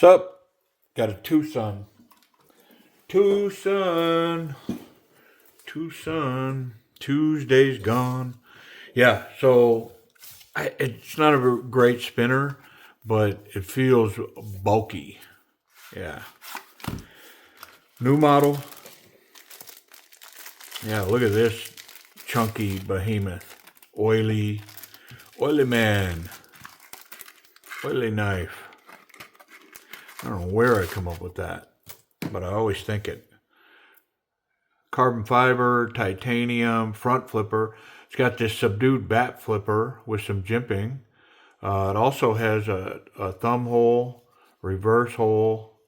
Sup? Got a Twosun. Twosun. Twosun. Tuesday's gone. Yeah, so it's not a great spinner, but it feels bulky. Yeah. New model. Yeah, look at this chunky behemoth. Oily man. Oily knife. I don't know where I come up with that, but I always think it. Carbon fiber, titanium, front flipper. It's got this subdued bat flipper with some jimping. It also has a thumb hole, reverse hole.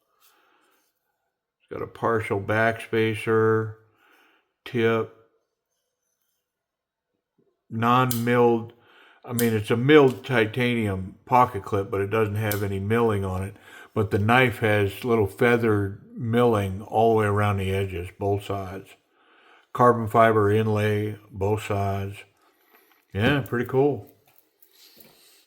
It's got a partial backspacer, tip, non-milled. I mean, it's a milled titanium pocket clip, but it doesn't have any milling on it. But the knife has little feathered milling all the way around the edges, both sides. Carbon fiber inlay, both sides. Yeah, pretty cool.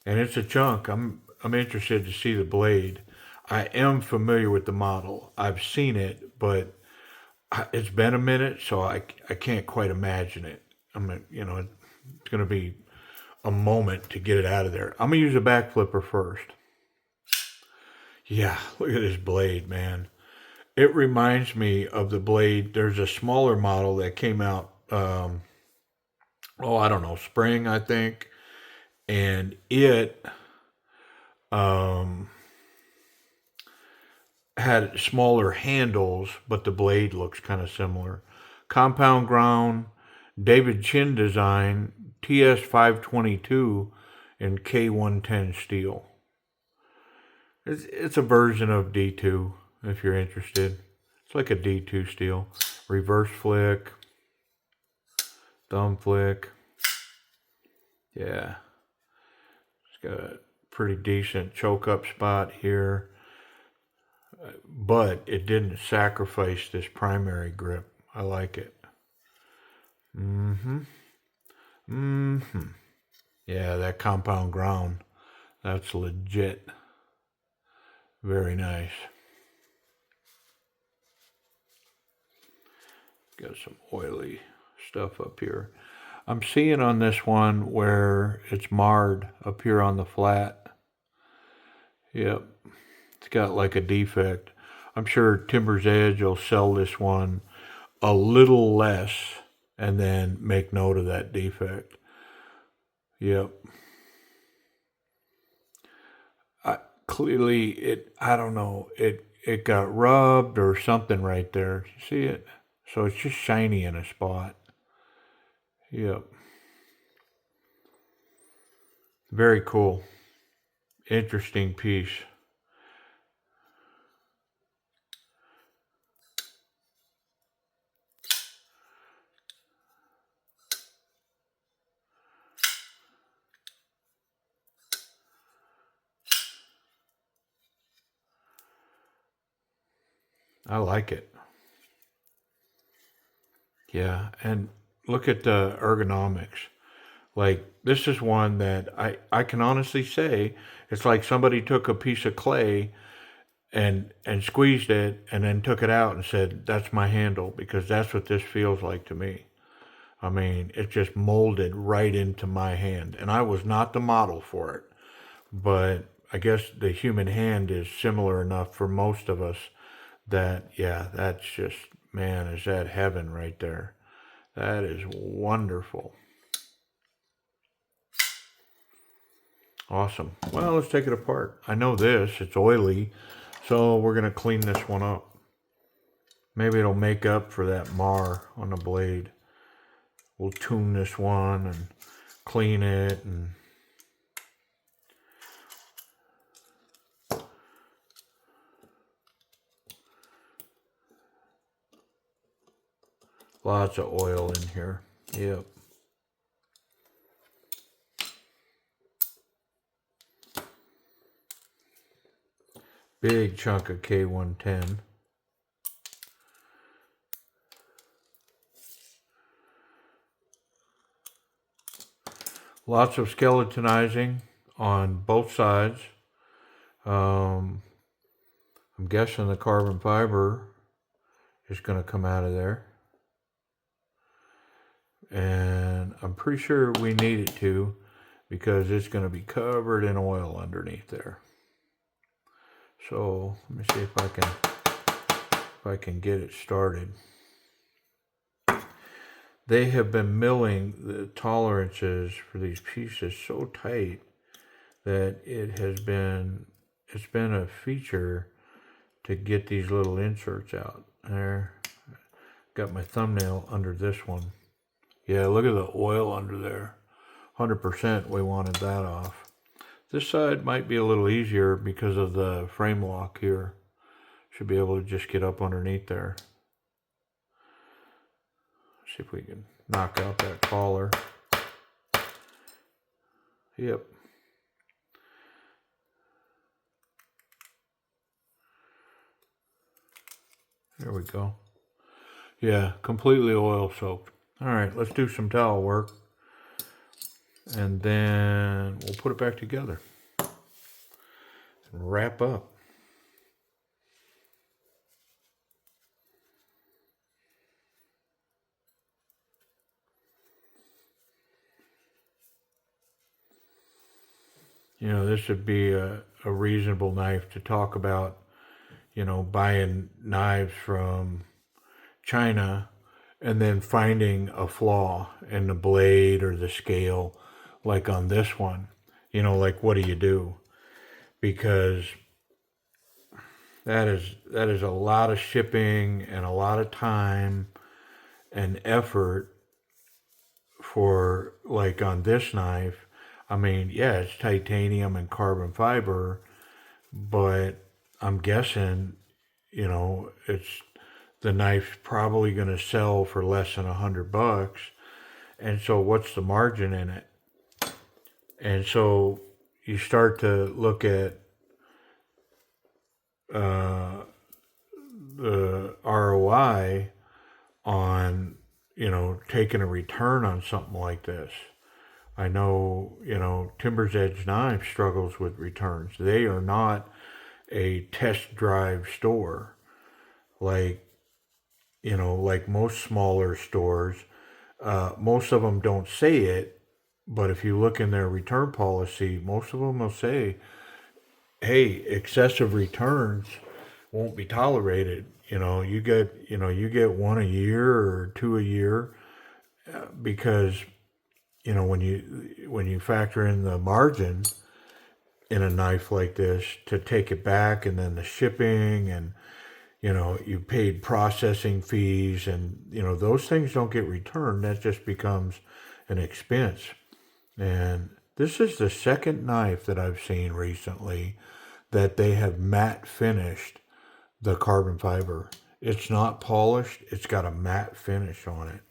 And it's a chunk. I'm interested to see the blade. I am familiar with the model. I've seen it, but it's been a minute, so I can't quite imagine it. It's going to be a moment to get it out of there. I'm going to use a back flipper first. Yeah, look at this blade, man. It reminds me of the blade. There's a smaller model that came out, I don't know, spring, I think. And it um, had smaller handles, but the blade looks kind of similar. Compound ground, David Chin design, TS522 in K110 steel. It's a version of D2 if you're interested. It's like a D2 steel. Reverse flick, thumb flick. Yeah. It's got a pretty decent choke up spot here. But it didn't sacrifice this primary grip. I like it. Yeah, that compound ground. That's legit. Very nice. Got some oily stuff up here. I'm seeing on this one where it's marred up here on the flat. Yep. It's got like a defect. I'm sure Timber's Edge will sell this one a little less and then make note of that defect. Yep. I don't know, it got rubbed or something right there. You see it? So it's just shiny in a spot. Yep. Very cool. Interesting piece. I like it. Yeah, and look at the ergonomics. Like this is one that I can honestly say it's like somebody took a piece of clay and squeezed it and then took it out and said that's my handle because that's what this feels like to me. I mean, it just molded right into my hand and I was not the model for it. But I guess the human hand is similar enough for most of us that yeah, that's just man, is that heaven right there. That is wonderful. Awesome. Well, let's take it apart. I know this, it's oily, so we're going to clean this one up. Maybe it'll make up for that mar on the blade. We'll tune this one and clean it and lots of oil in here. Yep. Big chunk of K110. Lots of skeletonizing on both sides. I'm guessing the carbon fiber is going to come out of there. And I'm pretty sure we need it to, because it's going to be covered in oil underneath there. So let me see if I can get it started. They have been milling the tolerances for these pieces so tight that it's been a feature to get these little inserts out. There, got my thumbnail under this one. Yeah, look at the oil under there. 100% we wanted that off. This side might be a little easier because of the frame lock here. Should be able to just get up underneath there. See if we can knock out that collar. Yep. There we go. Yeah, completely oil soaked. All right, let's do some towel work. And then we'll put it back together. And wrap up. You know, this would be a reasonable knife to talk about, you know, buying knives from China and then finding a flaw in the blade or the scale, like on this one. You know, like, what do you do? Because that is a lot of shipping and a lot of time and effort for, like, on this knife. I mean, yeah, it's titanium and carbon fiber, but I'm guessing, you know, the knife's probably going to sell for less than $100. And so what's the margin in it? And so you start to look at the ROI on, you know, taking a return on something like this. I know, you know, Timber's Edge Knives struggles with returns. They are not a test drive store like, you know, like most smaller stores. Most of them don't say it, but if you look in their return policy, most of them will say, hey, excessive returns won't be tolerated. You know, you get one a year or two a year, because, you know, when you factor in the margin in a knife like this to take it back, and then the shipping, and, you know, you paid processing fees, and, you know, those things don't get returned. That just becomes an expense. And this is the second knife that I've seen recently that they have matte finished the carbon fiber. It's not polished, it's got a matte finish on it.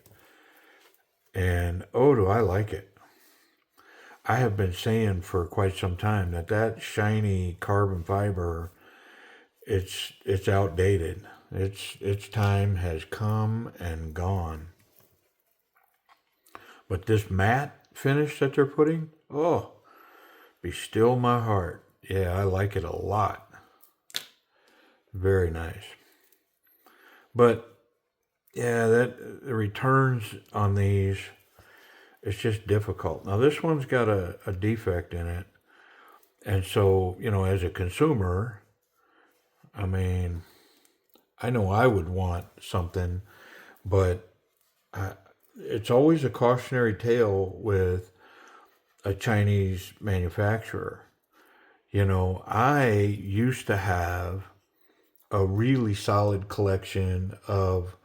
And oh, do I like it. I have been saying for quite some time that shiny carbon fiber, it's outdated. Its time has come and gone. But this matte finish that they're putting, oh, be still my heart. Yeah, I like it a lot. Very nice. But yeah, the returns on these, it's just difficult. Now this one's got a defect in it. And so, you know, as a consumer, I mean, I know I would want something, but it's always a cautionary tale with a Chinese manufacturer. You know, I used to have a really solid collection of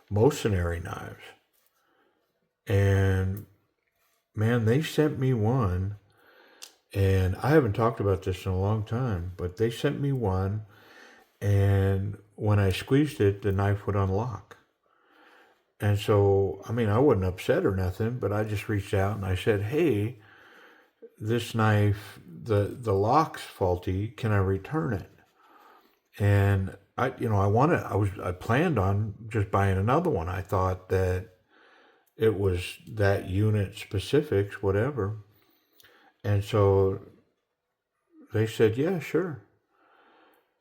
mercenary knives. And man, they sent me one, and I haven't talked about this in a long time, but they sent me one, and when I squeezed it, the knife would unlock. And so, I mean, I wasn't upset or nothing, but I just reached out and I said, hey, this knife, the lock's faulty, can I return it? And I planned on just buying another one. I thought that it was that unit specifics, whatever. And so they said, yeah, sure.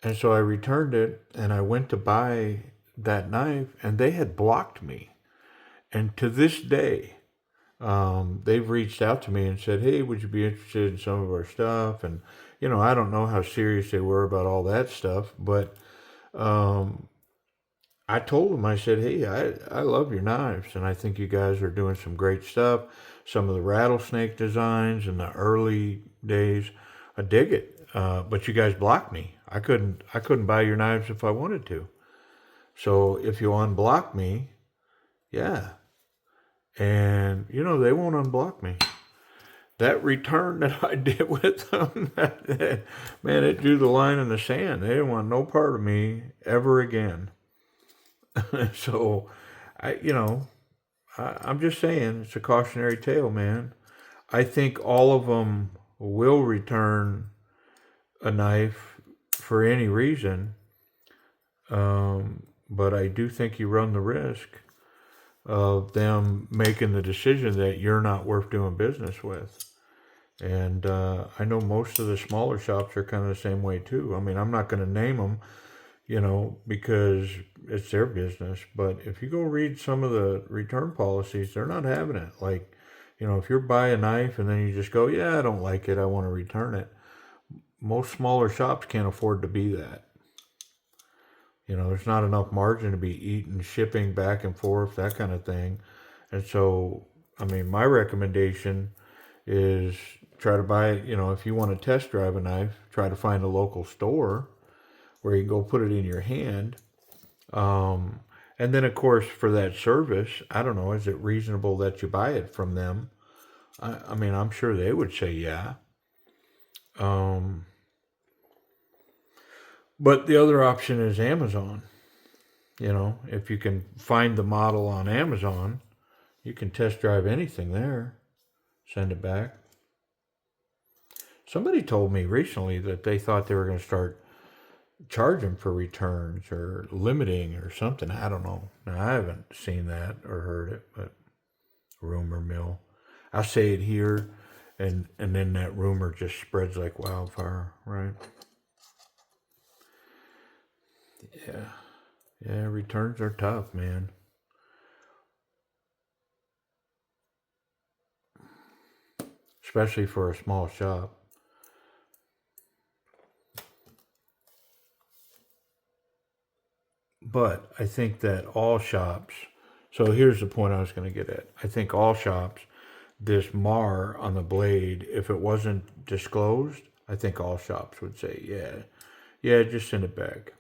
And so I returned it and I went to buy that knife and they had blocked me. And to this day, they've reached out to me and said, hey, would you be interested in some of our stuff? And, I don't know how serious they were about all that stuff, but um, I told them, I said, hey, I love your knives and I think you guys are doing some great stuff. Some of the rattlesnake designs in the early days, I dig it. But you guys blocked me. I couldn't buy your knives if I wanted to. So if you unblock me, yeah. And they won't unblock me. That return that I did with them, man, it drew the line in the sand. They didn't want no part of me ever again. So, I'm just saying, it's a cautionary tale, man. I think all of them will return a knife for any reason, but I do think you run the risk of them making the decision that you're not worth doing business with. And I know most of the smaller shops are kind of the same way too. I mean, I'm not going to name them, because it's their business. But if you go read some of the return policies, they're not having it. Like, if you buy a knife and then you just go, yeah, I don't like it, I want to return it. Most smaller shops can't afford to be that. There's not enough margin to be eating, shipping back and forth, that kind of thing. And so, I mean, my recommendation is try to buy, if you want to test drive a knife, try to find a local store where you can go put it in your hand. And then, of course, for that service, I don't know, is it reasonable that you buy it from them? I mean, I'm sure they would say yeah. But the other option is Amazon. If you can find the model on Amazon, you can test drive anything there, send it back. Somebody told me recently that they thought they were going to start charging for returns or limiting or something. I don't know. Now, I haven't seen that or heard it, but rumor mill. I say it here, and then that rumor just spreads like wildfire, right? Yeah. Yeah, returns are tough, man. Especially for a small shop. But I think that all shops, so here's the point I was going to get at. I think all shops, this mar on the blade, if it wasn't disclosed, I think all shops would say, yeah, just send it back.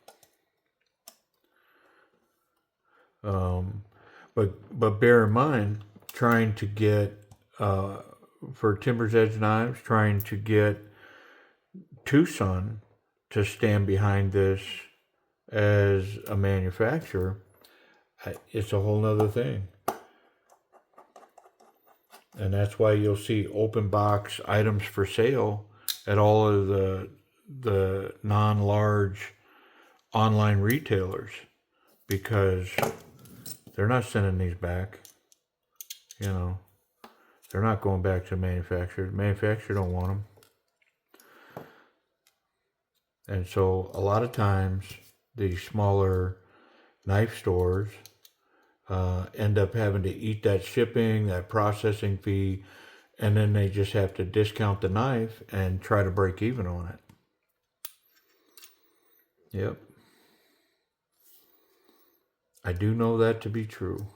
But bear in mind, trying to get, for Timber's Edge knives, trying to get Twosun to stand behind this as a manufacturer, it's a whole nother thing. And that's why you'll see open box items for sale at all of the non-large online retailers, because they're not sending these back. They're not going back to the manufacturer. The manufacturer don't want them. And so a lot of times these smaller knife stores end up having to eat that shipping, that processing fee, and then they just have to discount the knife and try to break even on it. Yep. I do know that to be true.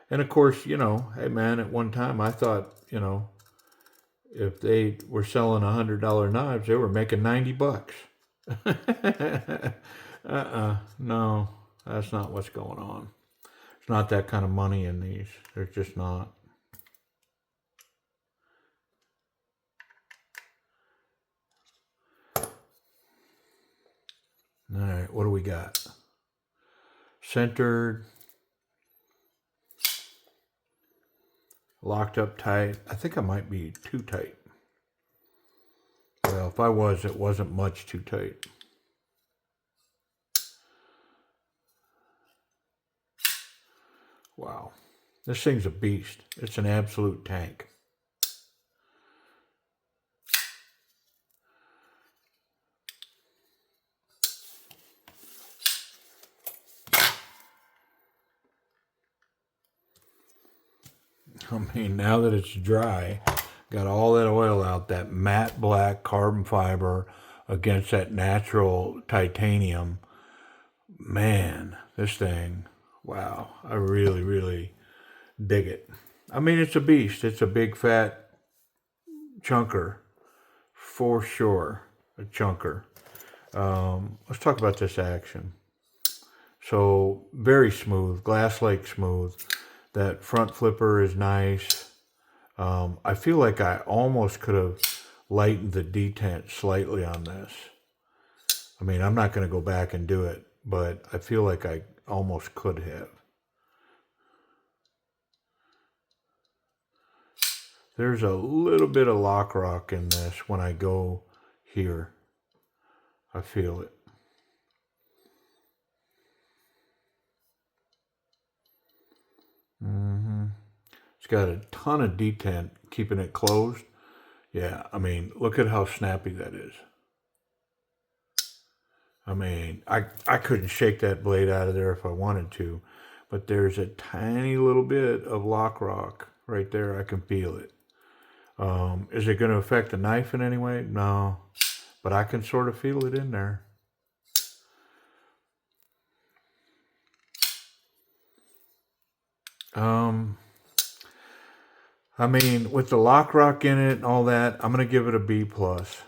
And of course, hey man, at one time I thought, if they were selling $100 knives, they were making $90. No, that's not what's going on. It's not that kind of money in these. There's just not. All right, what do we got? Centered. Locked up tight. I think I might be too tight. Well, if I was, it wasn't much too tight. Wow. This thing's a beast. It's an absolute tank. I mean, now that it's dry, got all that oil out, that matte black carbon fiber against that natural titanium. Man, this thing, wow, I really, really dig it. I mean, it's a beast. It's a big fat chunker, for sure, a chunker. Let's talk about this action. So very smooth, glass-like smooth. That front flipper is nice. I feel like I almost could have lightened the detent slightly on this. I mean, I'm not going to go back and do it, but I feel like I almost could have. There's a little bit of lock rock in this when I go here. I feel it. It's got a ton of detent keeping it closed. Yeah, I mean, look at how snappy that is. I mean, I couldn't shake that blade out of there if I wanted to, but there's a tiny little bit of lock rock right there. I can feel it. Is it going to affect the knife in any way? No, but I can sort of feel it in there. I mean, with the lock rock in it and all that, I'm going to give it a B plus.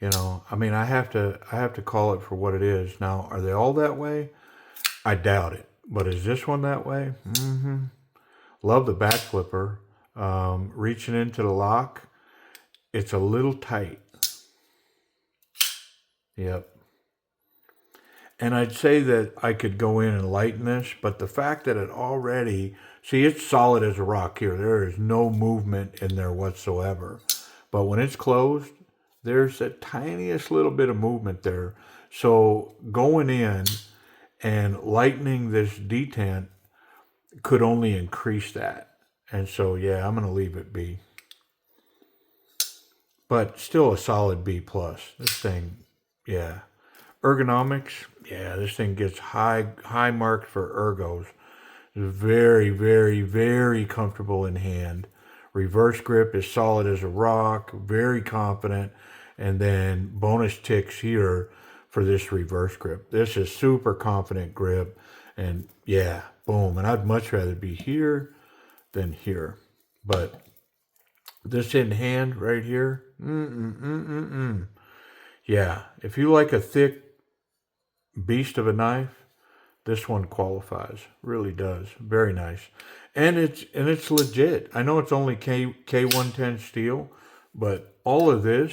You know, I mean, I have to call it for what it is. Now, are they all that way? I doubt it. But is this one that way? Mm-hmm. Love the back flipper. Reaching into the lock, it's a little tight. Yep. And I'd say that I could go in and lighten this, but the fact that it already, see, it's solid as a rock here. There is no movement in there whatsoever. But when it's closed, there's the tiniest little bit of movement there. So going in and lightening this detent could only increase that. And so, yeah, I'm going to leave it B. But still a solid B plus. This thing, yeah. Ergonomics, yeah, this thing gets high marks for ergos. It's very, very, very comfortable in hand. Reverse grip is solid as a rock, very confident. And then bonus ticks here for this reverse grip. This is super confident grip. And yeah, boom. And I'd much rather be here than here. But this in hand right here, yeah, if you like a thick beast of a knife, this one qualifies. Really does. Very nice. And it's legit. I know it's only K110 steel, but all of this,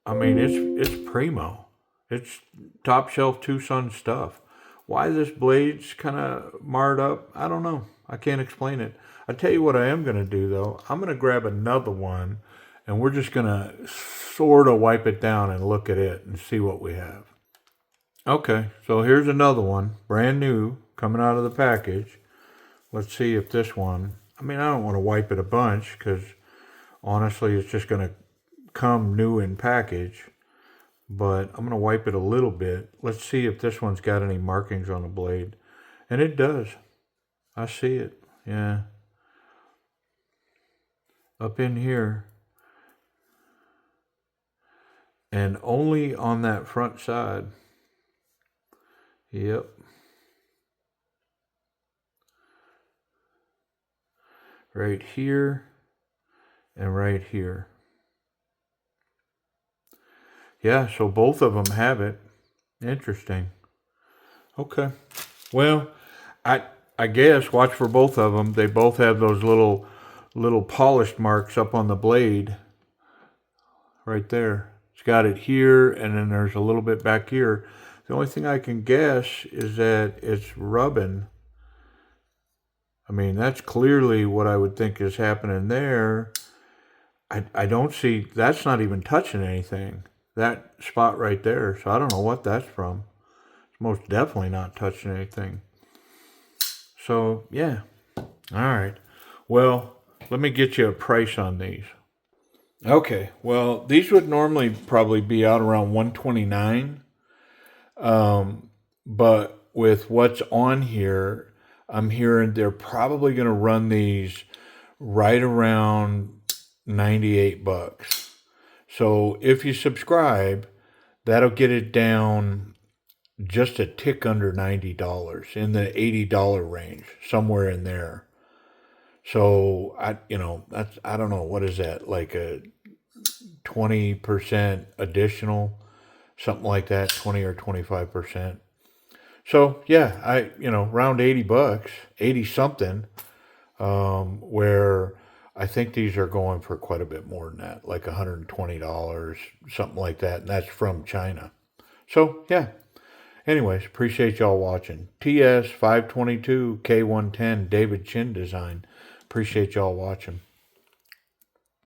I mean, it's primo. It's top shelf Twosun stuff. Why this blade's kind of marred up, I don't know. I can't explain it. I tell you what I am going to do, though. I'm going to grab another one, and we're just going to sort of wipe it down and look at it and see what we have. Okay, so here's another one, brand new, coming out of the package. Let's see if this one, I mean, I don't want to wipe it a bunch because honestly, it's just going to come new in package. But I'm going to wipe it a little bit. Let's see if this one's got any markings on the blade. And it does. I see it. Yeah. Up in here. And only on that front side. Yep. Right here and right here. Yeah, so both of them have it. Interesting. Okay. Well, I guess watch for both of them. They both have those little polished marks up on the blade. Right there. It's got it here, and then there's a little bit back here. The only thing I can guess is that it's rubbing. I mean, that's clearly what I would think is happening there. I don't see, that's not even touching anything. That spot right there. So I don't know what that's from. It's most definitely not touching anything. So, yeah. All right. Well, let me get you a price on these. Okay. Well, these would normally probably be out around $129. But with what's on here, I'm hearing they're probably going to run these right around 98 bucks. So if you subscribe, that'll get it down just a tick under $90, in the $80 range, somewhere in there. So I don't know, what is that, like a 20% additional, something like that, 20 or 25%. So yeah, around 80 bucks, 80 something, where I think these are going for quite a bit more than that, like $120, something like that. And that's from China. So yeah, anyways, appreciate y'all watching. TS522 K110 David Chin design. Appreciate y'all watching.